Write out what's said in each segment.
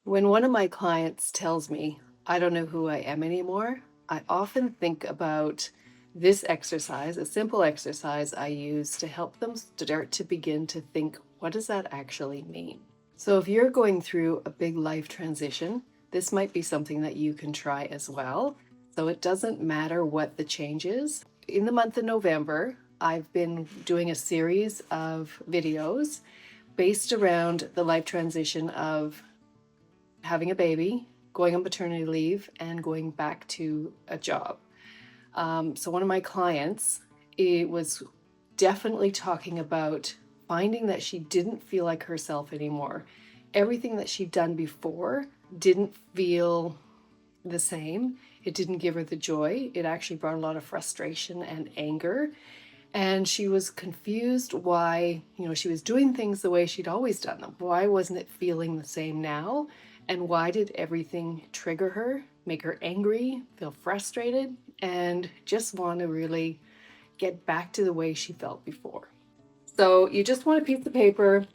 When one of my clients tells me, I don't know who I am anymore, I often think about this exercise, a simple exercise I use to help them start to begin to think, what does that actually mean? So, if you're going through a big life transition, this might be something that you can try as well. So, it doesn't matter what the change is. In the month of November, I've been doing a series of videos based around the life transition of having a baby, going on maternity leave, and going back to a job. So one of my clients, it was definitely talking about finding that she didn't feel like herself anymore. Everything that she'd done before didn't feel the same. It didn't give her the joy. It actually brought a lot of frustration and anger. And she was confused why, she was doing things the way she'd always done them. Why wasn't it feeling the same now? And why did everything trigger her, make her angry, feel frustrated, and just want to really get back to the way she felt before? So you just want a piece of paper,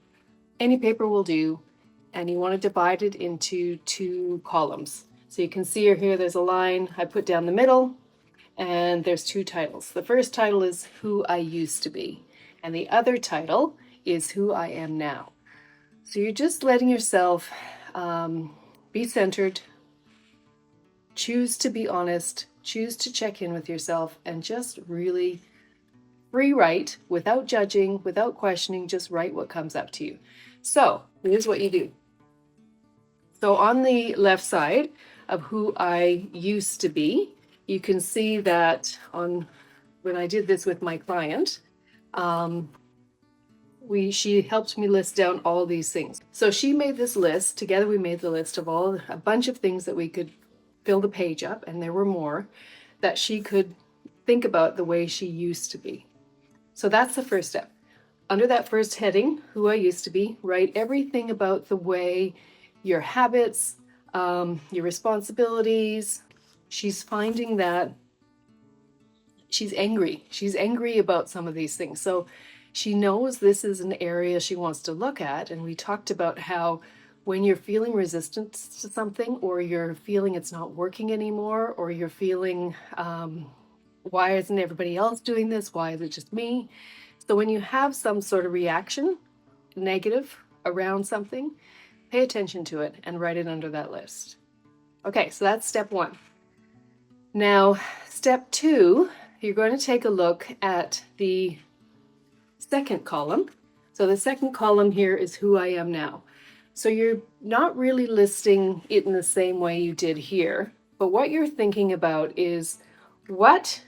any paper will do, and you want to divide it into two columns. So you can see here, there's a line I put down the middle, and there's two titles. The first title is Who I Used to Be, and the other title is Who I Am Now. So you're just letting yourself be centered, choose to be honest, choose to check in with yourself, and just really free write without judging, without questioning, just write what comes up to you. So here's what you do. So on the left side of Who I Used to Be, you can see that when I did this with my client, she helped me list down all these things. So she made this list. Together we made the list of a bunch of things that we could fill the page up, and there were more that she could think about the way she used to be. So that's the first step. Under that first heading, Who I Used to Be, write everything about the way your habits, your responsibilities. She's finding that she's angry. She's angry about some of these things. So she knows this is an area she wants to look at. And we talked about how when you're feeling resistance to something, or you're feeling it's not working anymore, or you're feeling, why isn't everybody else doing this? Why is it just me? So when you have some sort of reaction, negative around something, pay attention to it and write it under that list. Okay, so that's step one. Now, step two, you're going to take a look at the second column. So the second column here is Who I Am Now. So you're not really listing it in the same way you did here, but what you're thinking about is what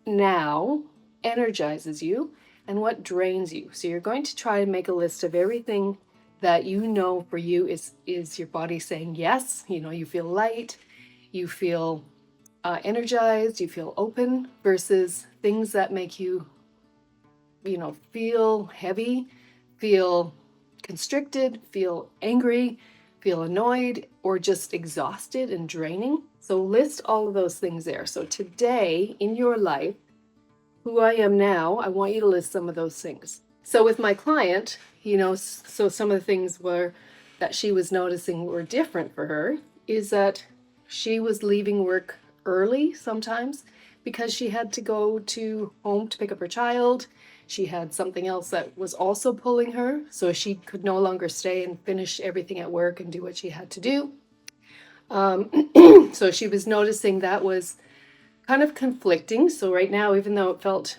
now energizes you and what drains you. So you're going to try to make a list of everything that you know for you is your body saying yes. You feel light, you feel energized, you feel open, versus things that make you, feel heavy, feel constricted, feel angry, feel annoyed, or just exhausted and draining. So list all of those things there. So today in your life, Who I Am Now, I want you to list some of those things. So with my client, so some of the things that she was noticing were different for her is that she was leaving work early sometimes because she had to go to home to pick up her child. She had something else that was also pulling her, so she could no longer stay and finish everything at work and do what she had to do. So she was noticing that was kind of conflicting. So right now, even though it felt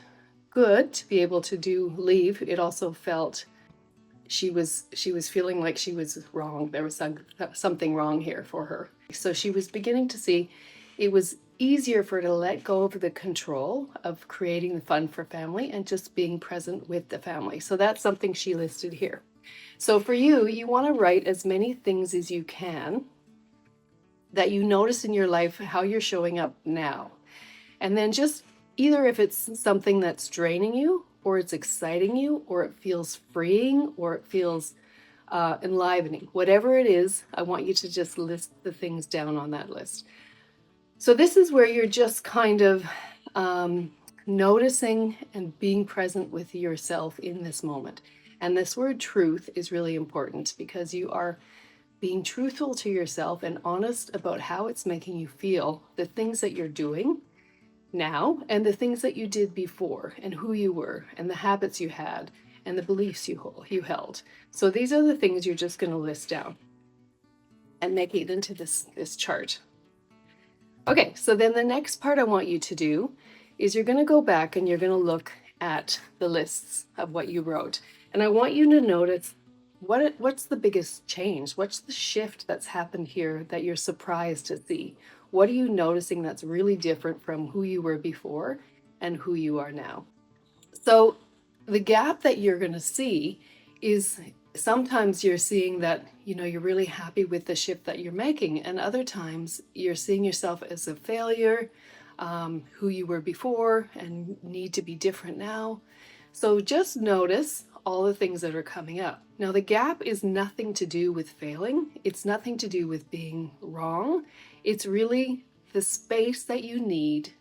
good to be able to leave, it also felt she was feeling like she was wrong. There was something wrong here for her. So she was beginning to see it was easier for her to let go of the control of creating the fun for family and just being present with the family. So that's something she listed here. So for you, you want to write as many things as you can that you notice in your life, how you're showing up now. And then just either if it's something that's draining you, or it's exciting you, or it feels freeing, or it feels enlivening, whatever it is, I want you to just list the things down on that list. So this is where you're just kind of noticing and being present with yourself in this moment. And this word truth is really important because you are being truthful to yourself and honest about how it's making you feel, the things that you're doing now and the things that you did before, and who you were, and the habits you had, and the beliefs you held. So these are the things you're just going to list down and make it into this chart. Okay, so then the next part I want you to do is you're going to go back and you're going to look at the lists of what you wrote. And I want you to notice what's the biggest change? What's the shift that's happened here that you're surprised to see? What are you noticing that's really different from who you were before and who you are now? So the gap that you're going to see is sometimes you're seeing that, you're really happy with the shift that you're making, and other times you're seeing yourself as a failure, who you were before and need to be different now. So just notice all the things that are coming up. Now, the gap is nothing to do with failing. It's nothing to do with being wrong. It's really the space that you need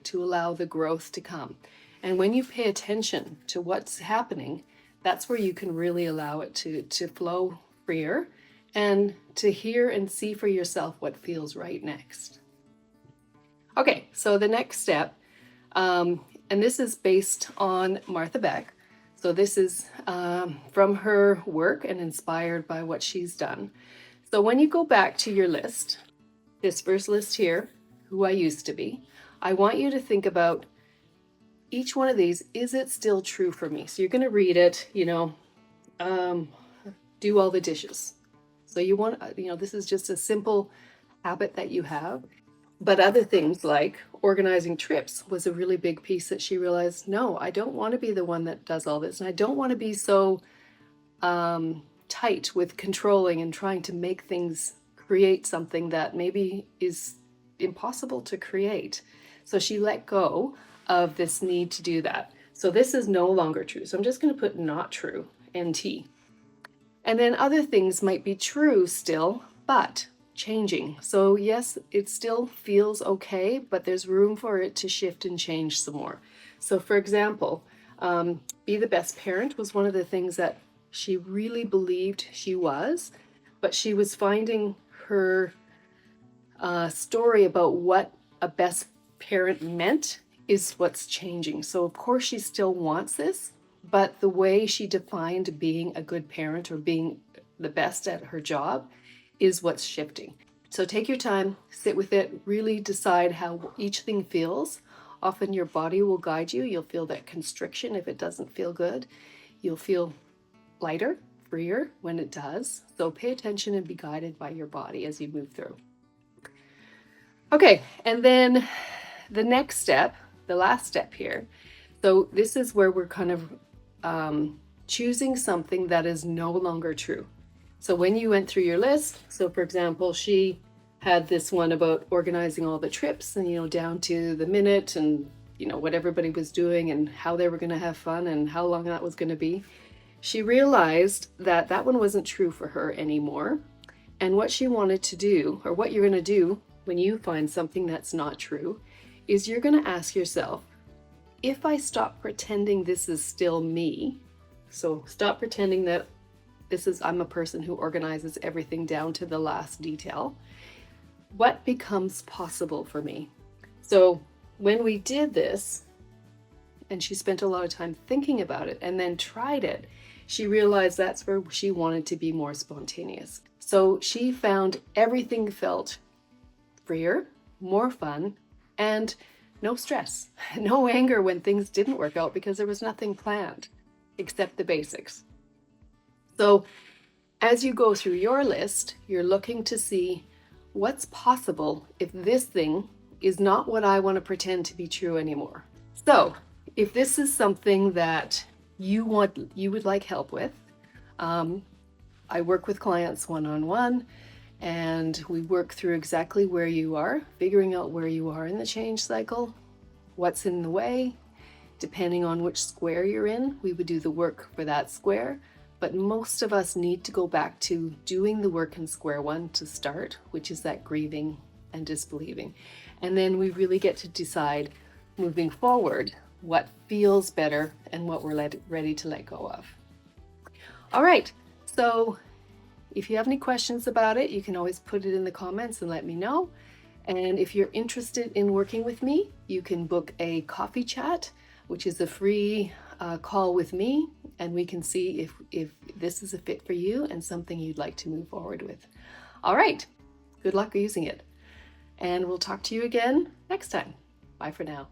to allow the growth to come. And when you pay attention to what's happening, that's where you can really allow it to flow freer and to hear and see for yourself what feels right next. Okay, so the next step, and this is based on Martha Beck. So this is from her work and inspired by what she's done. So when you go back to your list, this first list here, who I used to be, I want you to think about each one of these. Is it still true for me? So you're going to read it, do all the dishes. So you want, this is just a simple habit that you have. But other things like organizing trips was a really big piece that she realized, no, I don't want to be the one that does all this. And I don't want to be so tight with controlling and trying to make things create something that maybe is impossible to create. So she let go of this need to do that. So this is no longer true. So I'm just going to put not true, NT. And then other things might be true still, but changing. So yes, it still feels okay, but there's room for it to shift and change some more. So for example, be the best parent was one of the things that she really believed she was, but she was finding her story about what a best parent meant is what's changing. So of course she still wants this, but the way she defined being a good parent or being the best at her job is what's shifting. So take your time, sit with it, really decide how each thing feels. Often your body will guide you. You'll feel that constriction if it doesn't feel good. You'll feel lighter, freer when it does. So pay attention and be guided by your body as you move through. Okay, and then the next step, the last step here. So this is where we're kind of choosing something that is no longer true. So when you went through your list, so for example, she had this one about organizing all the trips and, down to the minute and, what everybody was doing and how they were going to have fun and how long that was going to be. She realized that that one wasn't true for her anymore. And what she wanted to do, or what you're going to do when you find something that's not true, is you're going to ask yourself, if I stop pretending this is still me, so stop pretending that I'm a person who organizes everything down to the last detail, what becomes possible for me? So when we did this, and she spent a lot of time thinking about it and then tried it, she realized that's where she wanted to be more spontaneous. So she found everything felt freer, more fun, and no stress, no anger when things didn't work out because there was nothing planned except the basics. So as you go through your list, you're looking to see what's possible if this thing is not what I want to pretend to be true anymore. So if this is something that you would like help with, I work with clients one-on-one, and we work through exactly where you are, figuring out where you are in the change cycle, what's in the way. Depending on which square you're in, we would do the work for that square. But most of us need to go back to doing the work in square one to start, which is that grieving and disbelieving. And then we really get to decide moving forward what feels better and what we're ready to let go of. All right, so If you have any questions about it, you can always put it in the comments and let me know. And if you're interested in working with me, you can book a coffee chat, which is a free call with me, and we can see if this is a fit for you and something you'd like to move forward with. All right, good luck using it. And we'll talk to you again next time. Bye for now.